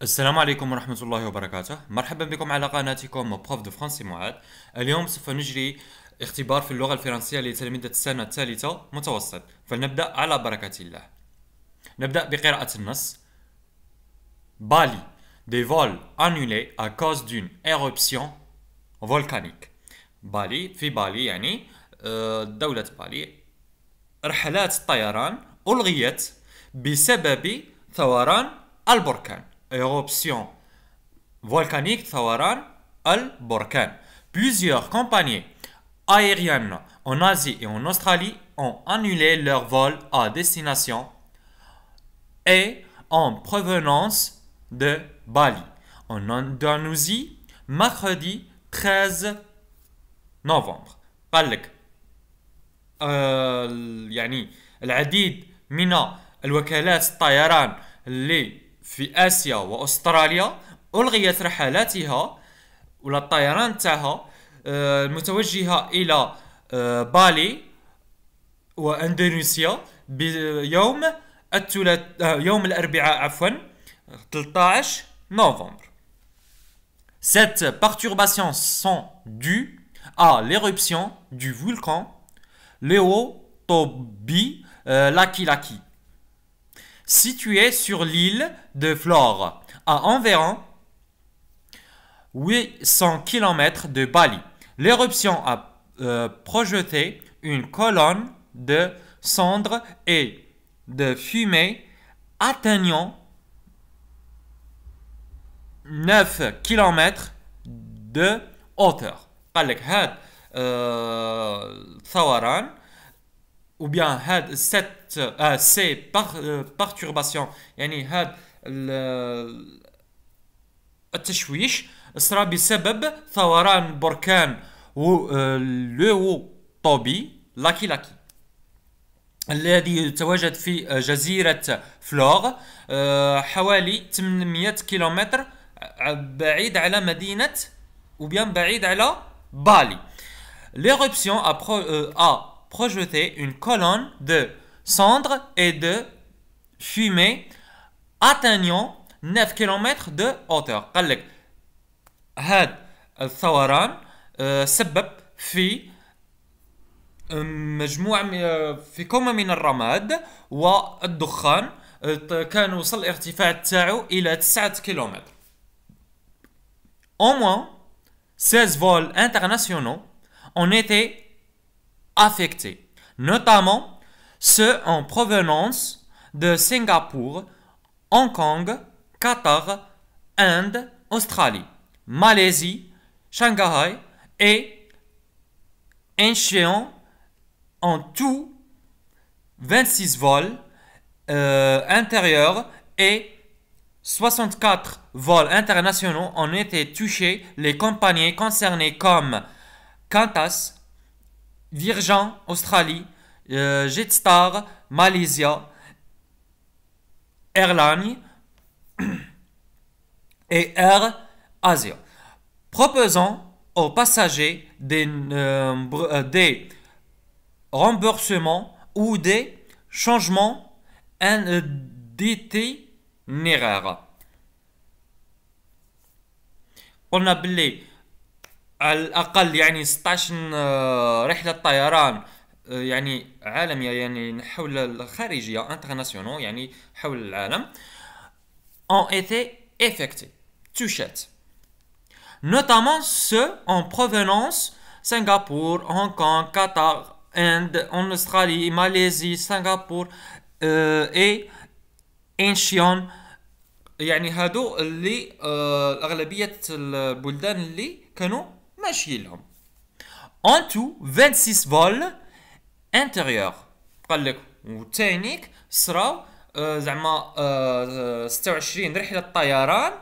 السلام عليكم ورحمة الله وبركاته. مرحبا بكم على قناتكم بروف دو فرنسي معاد. اليوم سوف نجري اختبار في اللغة الفرنسية لتلاميذ السنة الثالثة متوسط، فلنبدأ على بركة الله. نبدأ بقراءة النص. Bali, des vols annulés à cause d'une éruption volcanique. بالي في بالي يعني دولة بالي، رحلات الطيران ألغيت بسبب ثوران البركان. Éruption volcanique, ثوران البركان. Plusieurs compagnies aériennes en Asie et en Australie ont annulé leurs vols à destination et en provenance de Bali. En Indonésie, mercredi 13 نوفمبر. قال لك يعني العديد من الوكالات الطيران اللي في آسيا وأستراليا ألغيت رحلاتها ولا الطيران تاعها المتوجهة إلى بالي وأندونيسيا بيوم يوم الأربعاء 13 novembre. Cette perturbation sont dues à l'éruption du volcan Léo-Tobi Laki-Laki, situé sur l'île de Flore, à environ 800 km de Bali. L'éruption a projeté une colonne de cendres et de fumée atteignant 9 km de hauteur. قال لك هاد الثوران ou bien هاد ces perturbations يعني هاد التشويش صرا بسبب ثوران بركان لو طوبي لاكي لاكي الذي يتواجد في جزيرة فلور حوالي 800 كيلومتر بعيد على مدينة ou bien بعيد على بالي. L'éruption a projeté une colonne de cendres et de fumée atteignant 9 km de hauteur. قال لك هذا الثوران سبب في مجموعة في كومة من الرماد والدخان كان وصل الارتفاع تاعو إلى 9 كيلومتر. Au moins 16 vols internationaux ont été affectés, notamment ceux en provenance de Singapour, Hong Kong, Qatar, Inde, Australie, Malaisie, Shanghai et Incheon. En tout, 26 vols intérieurs et 64 vols internationaux ont été touchés. Les compagnies concernées comme Qantas, Virgin Australie, Jetstar, Malaysia Airlines et Air Asia, proposant aux passagers des remboursements ou des changements d'itinéraire. قلنا باللي على الأقل يعني 16 رحلة طيران يعني عالمية يعني حول الخارجية internationaux يعني حول العالم ont été effectés, touchés, notamment ceux en provenance Singapour, Hong Kong, Qatar, Inde, en Australie, Malaisie, Singapour et Incheon. يعني هادو اللي أغلبية البلدان اللي كانوا ماشيين لهم. En tout 26 vols intérieurs. قال لك وتانيك صراو زعما 26 رحلة طيران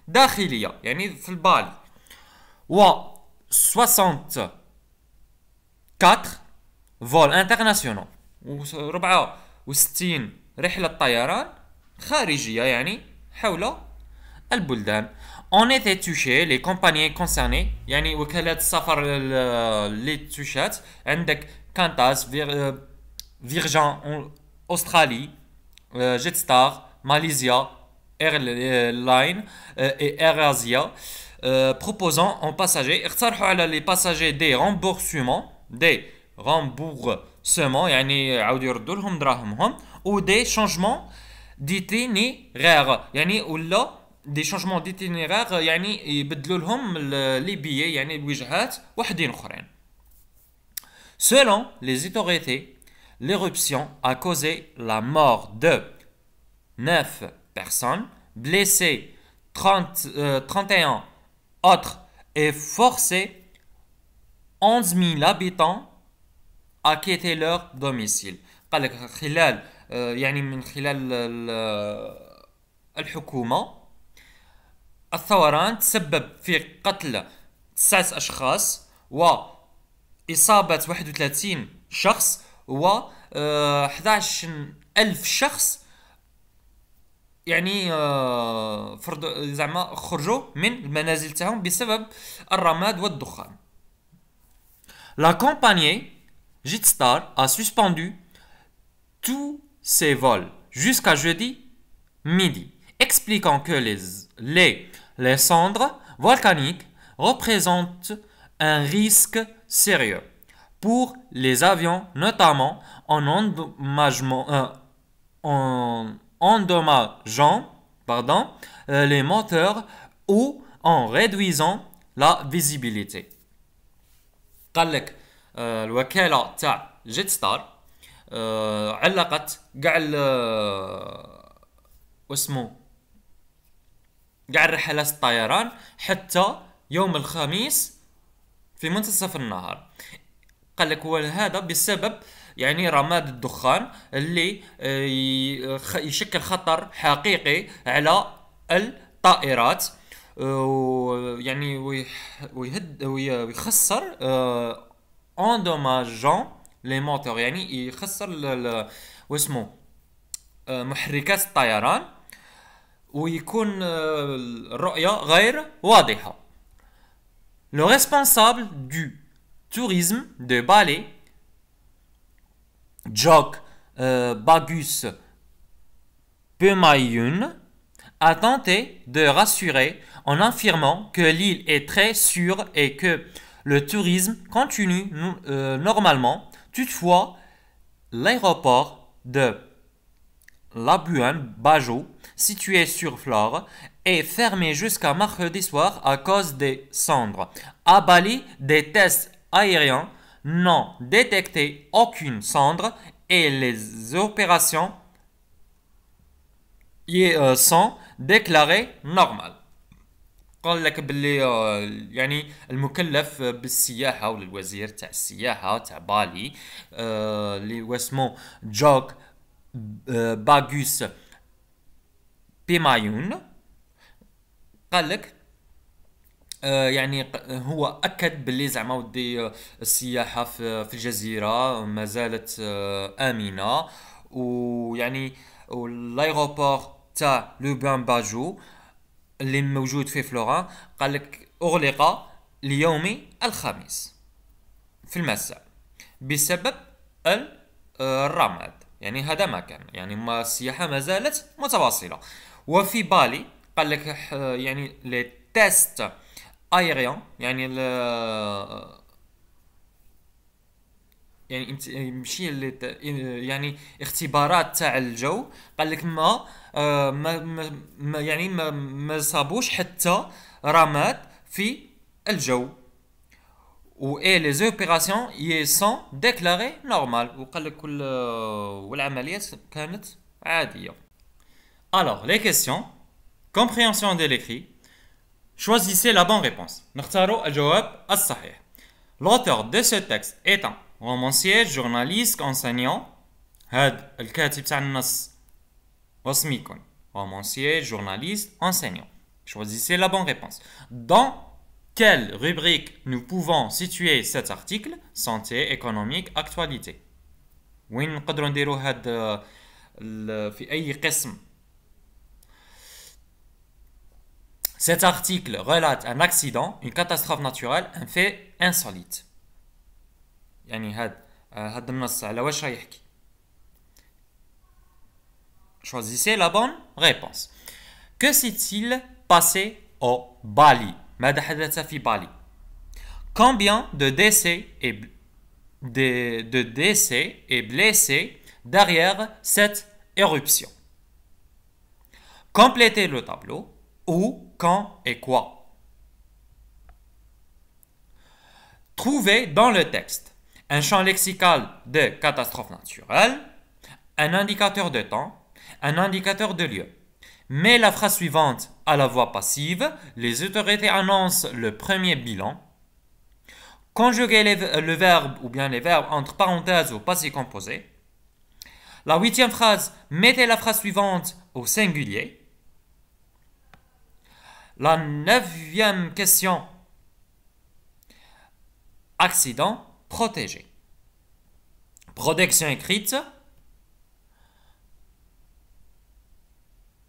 داخلية يعني في البالي و 64 فول انترناسيونال و 64 رحلة طيران خارجية يعني حول البلدان. On était touché les compagnies concernées يعني وكالات السفر اللي توشات عندك كانتاس فيرجان أسترالي جيتستار ماليزيا Airlines et AirAsia proposant aux passagers اقترحوا على les passagers des remboursements يعني يعاودوا يردوا لهم دراهمهم ou des changements d'itinéraire يعني ولا des changements d'itinéraire يعني يبدلوا لهم لي بيي يعني الوجهات وحدين اخرين. Selon les autorités, l'éruption a causé la mort de 9 personnes, blessé 31 autres et forcé 11 000 habitants à quitter leur domicile. قال لك خلال يعني من خلال الحكومة الثوران تسبب في قتل 9 أشخاص وإصابة 31 شخص و 11,000 شخص يعني فرض زعما خرجوا من المنازل تاعهم بسبب الرماد والدخان. La compagnie Jetstar a suspendu tous ses vols jusqu'à jeudi midi, expliquant que les cendres volcaniques représentent un risque sérieux pour les avions, notamment en endommageant les moteurs ou en réduisant la visibilité. قال لك الوكالة تاع جيت ستار علقت كاع واسمو كاع رحلات الطيران حتى يوم الخميس في منتصف النهار. قال لك هذا بسبب يعني رماد الدخان اللي يشكل خطر حقيقي على الطائرات يعني ويخسر اندوماجون لي موتور يعني يخسر واسمو محركات الطيران ويكون الرؤية غير واضحة. Le responsable du tourisme de Bali, Jok Bagus Pemayoun, a tenté de rassurer en affirmant que l'île est très sûre et que le tourisme continue normalement. Toutefois, l'aéroport de Labuan Bajo, situé sur Flore, est fermé jusqu'à mercredi soir à cause des cendres. À Bali, des tests aériens n'ont détecté aucune cendre et les opérations sont déclarées normales. قال لك باللي يعني المكلف بالسياحه ولا الوزير تاع السياحه تاع بالي اللي واسمو جوك باغوس بيمايون قال لك يعني هو اكد باللي زعما ودي السياحه في الجزيره ما زالت امنه ويعني والايروبور تاع لوبان باجو اللي موجود في فلوران قال لك اغلق ليوم الخميس في المساء بسبب الرماد. يعني هذا ما كان يعني ما السياحه ما زالت متواصله. وفي بالي قال لك يعني لي تيست ايريان يعني يعني ماشي يعني اختبارات تاع الجو قال لك ما صابوش حتى رماد في الجو و les opérations y sont déclarées normales وقال لك والعمليات كانت عادية. Alors les questions compréhension de l'écrit. Choisissez la bonne réponse. نختاروا الجواب الصحيح. L'auteur de ce texte est un romancier, journaliste, enseignant. هاد الكاتب تاع النص واسم يكون romancier, journaliste, enseignant. Choisissez la bonne réponse. Dans quelle rubrique nous pouvons situer cet article? Santé, économique, actualité. وين نقدروا نديروا هاد في أي قسم؟ Cet article relate un accident, une catastrophe naturelle, un fait insolite. يعني هاد النص على واش راه يحكي. Choisissez la bonne réponse. Que s'est-il passé au Bali? ماذا حدث في بالي? Combien de décès et blessés derrière cette éruption? Complétez le tableau. Où, quand et quoi? Trouvez dans le texte un champ lexical de catastrophe naturelle, un indicateur de temps, un indicateur de lieu. Mets la phrase suivante à la voix passive. Les autorités annoncent le premier bilan. Conjuguez le verbe ou bien les verbes entre parenthèses au passé composé. La huitième phrase, mettez la phrase suivante au singulier. La neuvième question, accident protégé. Protection écrite.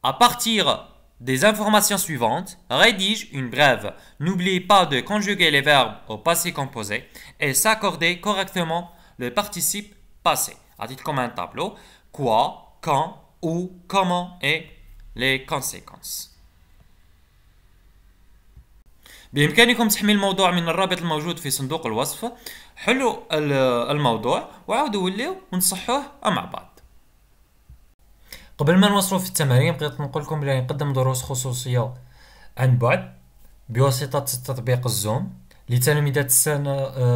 À partir des informations suivantes, rédige une brève. N'oubliez pas de conjuguer les verbes au passé composé et s'accorder correctement le participe passé. À titre comme un tableau, quoi, quand, où, comment et les conséquences. بإمكانكم تحميل الموضوع من الرابط الموجود في صندوق الوصف. حلوا الموضوع وعودوا وليو ونصحوه مع بعض. قبل ما نوصلوا في التمارين بغيت نقول لكم بلي نقدم دروس خصوصية عن بعد بواسطة تطبيق الزوم لتلاميذ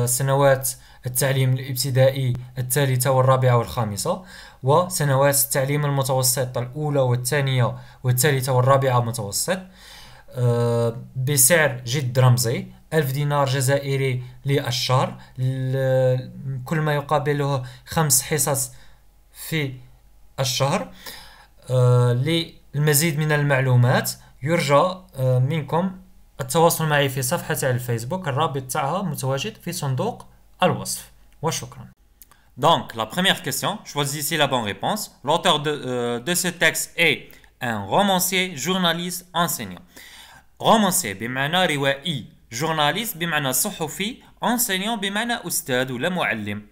سنوات التعليم الابتدائي الثالثة والرابعة والخامسة وسنوات التعليم المتوسط الأولى والثانية والثالثة والرابعة متوسط بسعر جد رمزي 1000 دينار جزائري للشهر، كل ما يقابله 5 حصص في الشهر. للمزيد من المعلومات يرجى منكم التواصل معي في صفحتي على الفيسبوك، الرابط تاعها متواجد في صندوق الوصف، وشكرا. Donc, la première question, choisissez la bonne réponse. L'auteur de ce texte est un romancier, journaliste, enseignant. romancier بمعنى روائي، journaliste بمعنى صحفي، enseignant بمعنى أستاذ ولا معلم.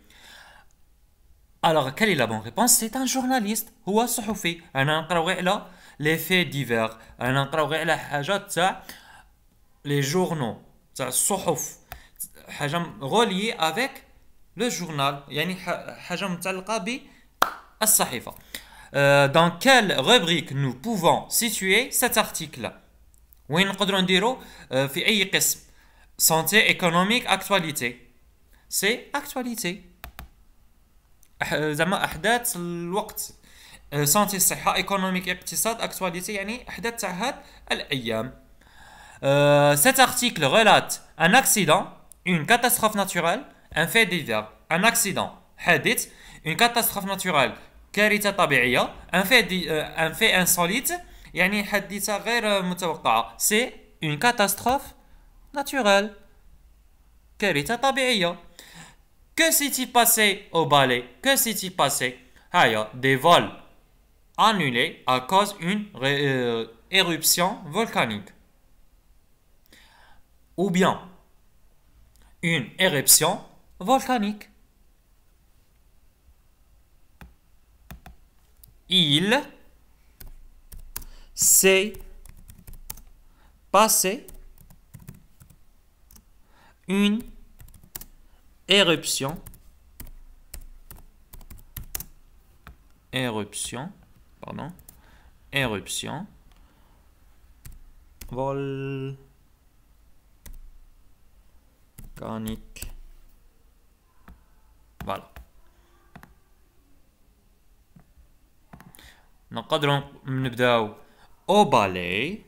Alors, quelle est la bonne réponse? C'est un journaliste، هو صحفي. أنا نقراو غير على les faits divers، أنا نقراو غير على حاجات تاع les journaux تاع الصحف، حاجة reliée avec le journal، يعني حاجة متعلقة بالصحيفة. Dans quelle rubrique nous pouvons situer cet article? وين نقدروا نديرو في أي قسم؟ santé, économique, actualité. C'est actualité. زعما أحداث الوقت. santé الصحة، économique اقتصاد، actualité يعني أحداث تاع هاد الأيام. Cet article relate un accident, une catastrophe naturelle, un fait divers. Un accident حادث، une catastrophe naturelle كارثة طبيعية، un fait insolite يعني حادثة غير متوقعة. C'est une catastrophe naturelle. كارثة طبيعية. Que s'est-il passé au Bali? Que s'est-il passé? Des vols annulés à cause d'une éruption volcanique. Ou bien une éruption volcanique. Il s'est passé une éruption volcanique. Voilà. نقدروا نبداو au Bali.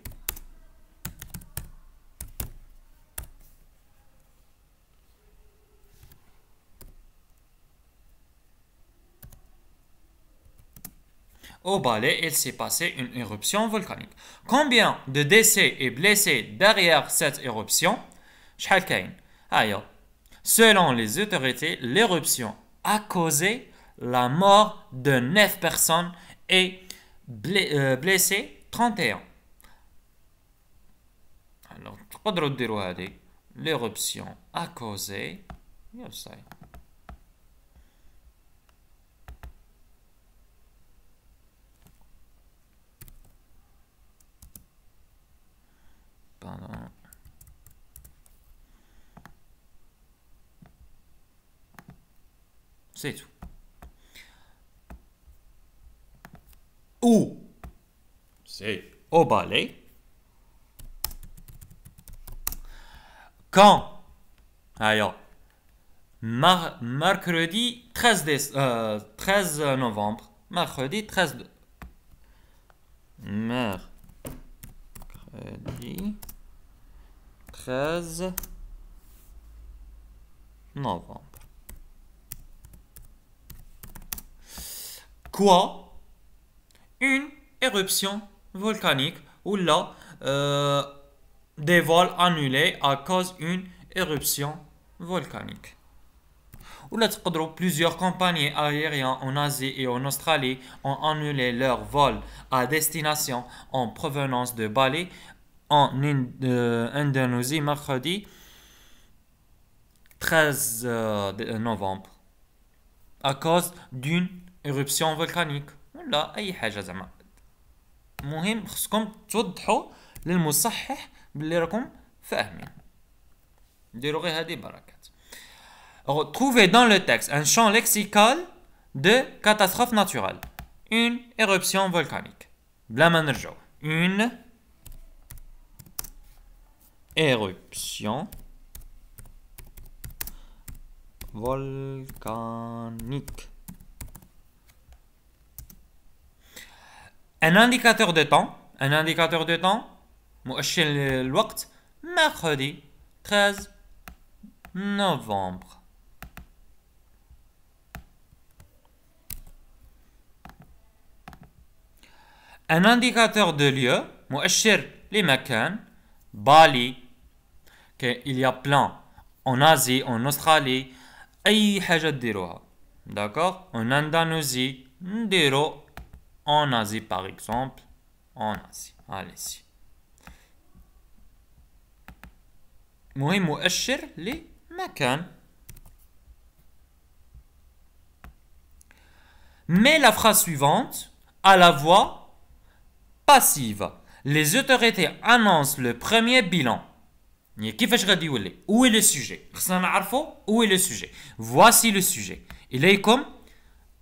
Au Bali, il s'est passé une éruption volcanique. Combien de décès et blessés derrière cette éruption? شحال كاين؟ Selon les autorités, l'éruption a causé la mort de 9 personnes et blessé 31. Alors, تقدروا ديروا هذه. L'éruption a causé Pardon. C'est tout. Ou c'est au balai. Quand, alors, mercredi 13 novembre. Mercredi 13 novembre. Quoi? Une éruption volcanique ou là des vols annulés à cause d'une éruption volcanique. Ou là, plusieurs compagnies aériennes en Asie et en Australie ont annulé leurs vols à destination en provenance de Bali en Indonésie mercredi 13 novembre à cause d'une éruption volcanique. ولا أي حاجة زعما. مهم خصكم توضحوا للمصحح باللي راكم فاهمين. ديروا غير هذه بركات. Trouvez dans le texte un champ lexical de catastrophe naturelle. Une éruption volcanique. بلا ما نرجعوا. Une éruption volcanique. Un indicateur de temps. Un indicateur de temps. مؤشر الوقت. Mercredi 13 novembre. Un indicateur de lieu. مؤشر لمكان. Bali. Il y a plein en Asie, en Australie. أي حاجة تديروها. D'accord? En Indonésie. نديرو en Asie par exemple. En Asie. Allez-y. مهم مؤشر لمكان. Mais la phrase suivante a la voix passive. Les autorités annoncent le premier bilan. كيفاش غادي يولي؟ Où est le sujet؟ خصنا نعرفوا où est le sujet. Voici le sujet. إليكم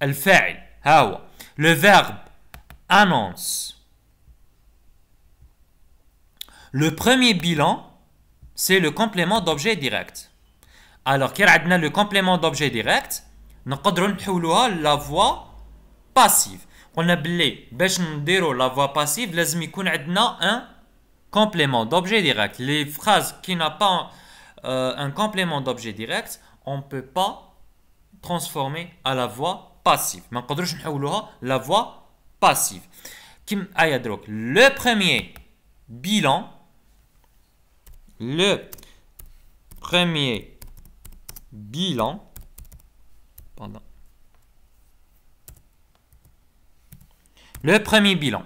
الفاعل. ها هو. Le verbe annonce. Le premier bilan, c'est le complément d'objet direct. Alors, كي عندنا le complément d'objet direct, نقدروا نحولوها la voix passive. قلنا باللي باش نديروا la voix passive لازم يكون عندنا un complément d'objet direct. Les phrases qui n'ont pas un complément d'objet direct, on ne peut pas transformer à la voix passive. ما نقدروش نحولوها la voix passive. كم donc le premier bilan. Le premier bilan. Pardon. Le premier bilan.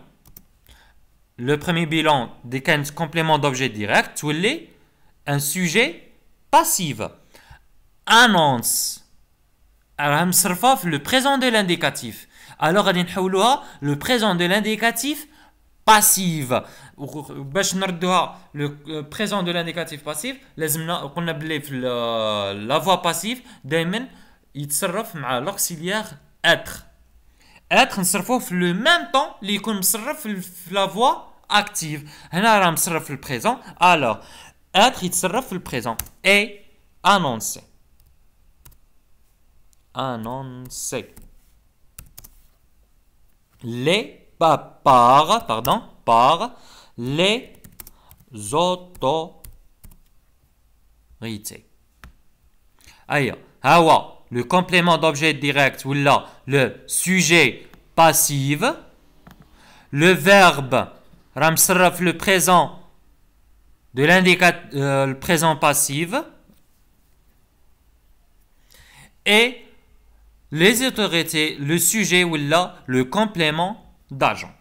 Le premier bilan des compléments d'objet direct, ou un sujet passif. Annonce. Alors, le présent de l'indicatif. Alors, le présent de l'indicatif passif. باش نردوها le présent de l'indicatif passif لازمنا قلنا بلي في la voix passive دائما يتصرف مع l'auxiliaire être. être نصرفوه في le même temps اللي يكون مصرف في la voix active. هنا راه مصرف في le présent. alors être يتصرف في le présent et annoncer. Annoncer. Les par les autorités. Aïe, hawa, le complément d'objet direct ou là le sujet passif, le verbe ramsraf le présent de l'indicateur le présent passif et les autorités le sujet ou là le complément d'agent.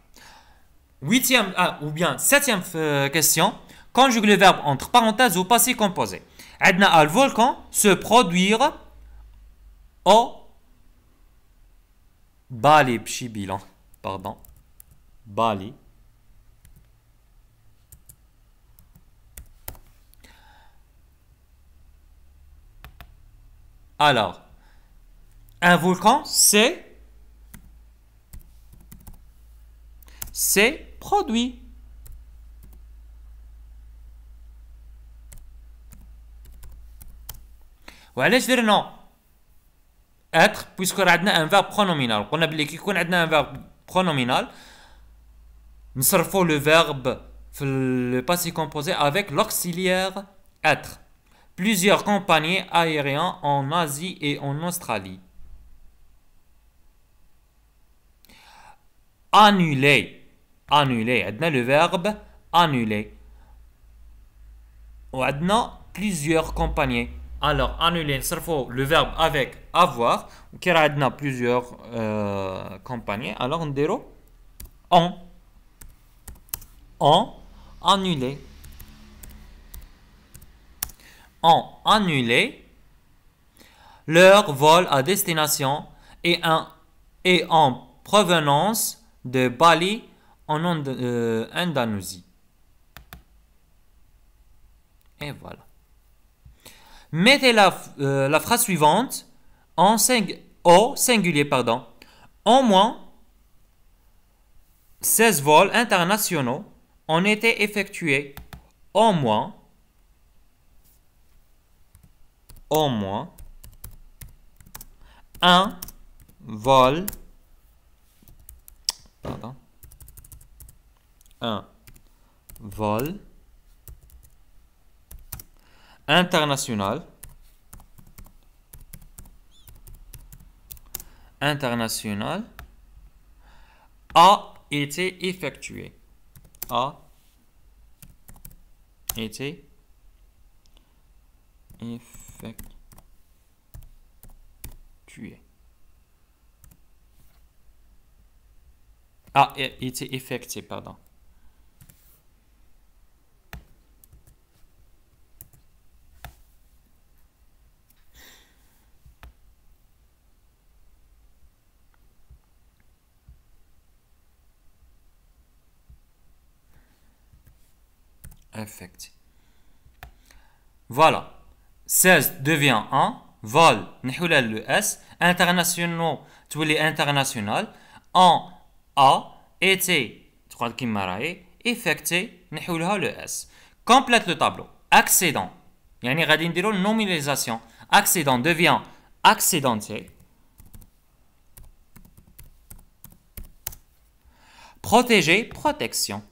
Huitième ou bien septième question. Conjugue le verbe entre parenthèses au passé composé. عندنا le volcan se produire au Bali بشي bilan. Pardon. Bali. Alors, un volcan, c'est produit. وعلاش درنا être puisque عندنا un verbe pronominal. قلنا بلي كي يكون عندنا un verbe pronominal نصرفوا le verbe في le passé composé avec l'auxiliaire être. Plusieurs compagnies aériennes en Asie et en Australie. Annuler. Annuler. عندنا le verbe annuler. وعندنا plusieurs compagnies. Alors, annuler, نصرفوا le verbe avec avoir. وكي راه عندنا plusieurs compagnies. Alors, نديرو en annuler. Ont annulé leur vol à destination et en provenance de Bali en Indonésie. Et voilà. Mettez la phrase suivante au singulier. Au moins 16 vols internationaux ont été effectués. Au moins un vol international a été effectué. A été effectué, pardon. Effectué. Voilà. 16 devient 1. Vol, نحولها le S. Internationaux, تولي international. En A, été, تقعد كيما راهي. Effecté, نحولها le S. Complète le tableau. Accident. يعني غادي نديرو nominalisation. Accident devient accidenté. Protéger, protection.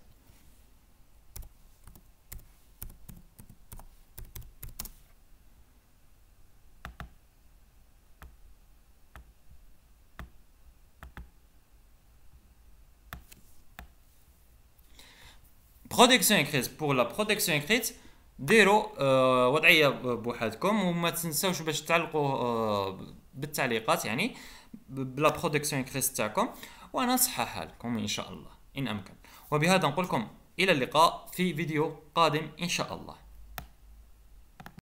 Protection écrite. Pour la protection écrite ديروا وضعيه بوحدكم وما تنساوش باش تعلقوا بالتعليقات يعني بلا بروتكسيون écrite تاعكم وانا نصححها لكم ان شاء الله ان امكن. وبهذا نقول لكم الى اللقاء في فيديو قادم ان شاء الله.